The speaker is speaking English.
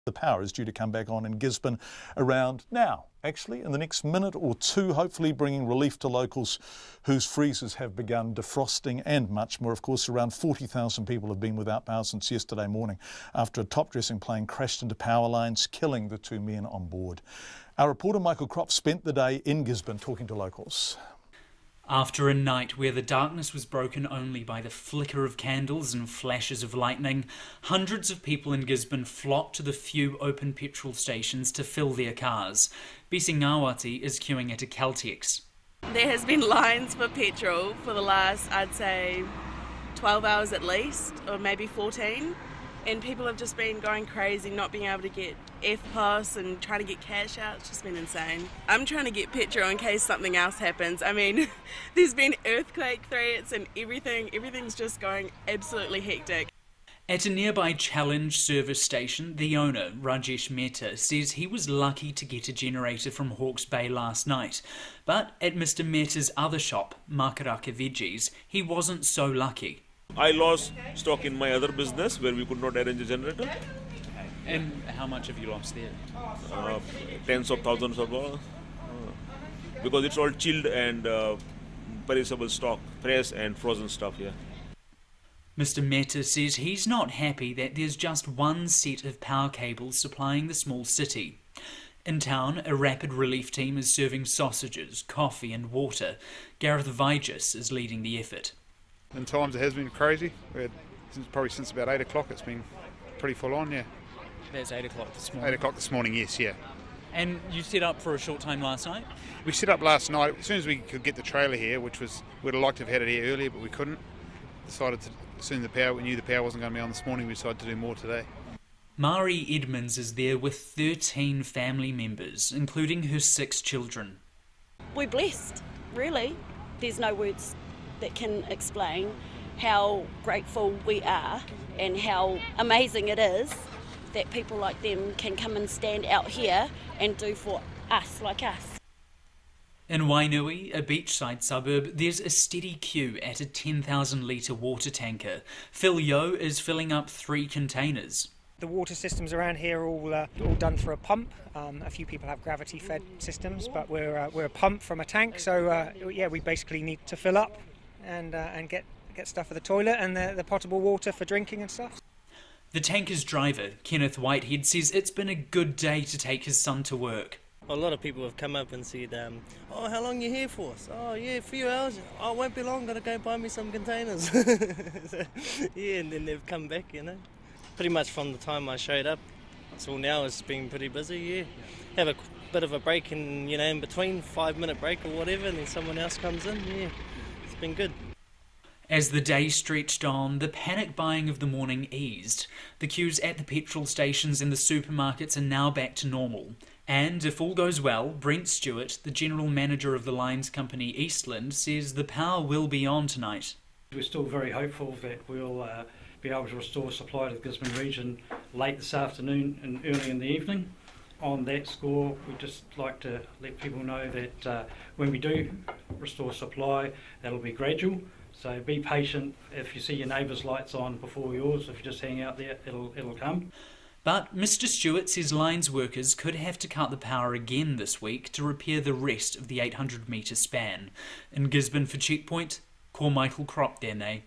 The power is due to come back on in Gisborne around now, actually, in the next minute or two, hopefully bringing relief to locals whose freezers have begun defrosting and much more. Of course, around 40,000 people have been without power since yesterday morning after a top-dressing plane crashed into power lines, killing the 2 men on board. Our reporter Michael Cropp spent the day in Gisborne talking to locals. After a night where the darkness was broken only by the flicker of candles and flashes of lightning, hundreds of people in Gisborne flocked to the few open petrol stations to fill their cars. Besi Ngawati is queuing at a Caltex. There has been lines for petrol for the last, I'd say, 12 hours at least, or maybe 14. And people have just been going crazy, not being able to get F-Pass and trying to get cash out. It's just been insane. I'm trying to get petrol in case something else happens. I mean, there's been earthquake threats and everything's just going absolutely hectic. At a nearby Challenge service station, the owner, Rajesh Mehta, says he was lucky to get a generator from Hawke's Bay last night. But at Mr Mehta's other shop, Makaraka Veggies, he wasn't so lucky. I lost stock in my other business where we could not arrange a generator. And how much have you lost there? Tens of thousands of dollars. Because it's all chilled and perishable stock, fresh and frozen stuff here. Mr Mehta says he's not happy that there's just one set of power cables supplying the small city. In town, a rapid relief team is serving sausages, coffee and water. Gareth Vigis is leading the effort. In times it has been crazy. Probably since about 8 o'clock it's been pretty full on, yeah. That's 8 o'clock this morning? 8 o'clock this morning, yes, yeah. And you set up for a short time last night? We set up last night as soon as we could get the trailer here, we'd have liked to have had it here earlier, but we couldn't. Decided to, as soon as we knew the power wasn't going to be on this morning, we decided to do more today. Mari Edmonds is there with 13 family members, including her 6 children. We're blessed, really. There's no words that can explain how grateful we are and how amazing it is that people like them can come and stand out here and do for us, like us. In Wainui, a beachside suburb, there's a steady queue at a 10,000 litre water tanker. Phil Yo is filling up 3 containers. The water systems around here are all done through a pump. A few people have gravity-fed systems, but we're a pump from a tank, so yeah, we basically need to fill up and get stuff for the toilet and the potable water for drinking and stuff. The tanker's driver, Kenneth Whitehead, says it's been a good day to take his son to work. A lot of people have come up and said, oh, how long are you here for? So, oh, yeah, a few hours. Oh, it won't be long, got to go buy me some containers. So, yeah, and then they've come back, you know. Pretty much from the time I showed up till now it's been pretty busy, yeah. Have a bit of a break in between, 5-minute break or whatever, and then someone else comes in, yeah. It's been good. As the day stretched on, the panic buying of the morning eased. The queues at the petrol stations and the supermarkets are now back to normal. And if all goes well, Brent Stewart, the general manager of the lines company Eastland, says the power will be on tonight. We're still very hopeful that we'll be able to restore supply to the Gisborne region late this afternoon and early in the evening. On that score, we'd just like to let people know that when we do restore supply, that'll be gradual. So be patient. If you see your neighbour's lights on before yours, if you just hang out there, it'll come. But Mr Stewart says lines workers could have to cut the power again this week to repair the rest of the 800-metre span. In Gisborne for Checkpoint, call Michael Cropp there, nay.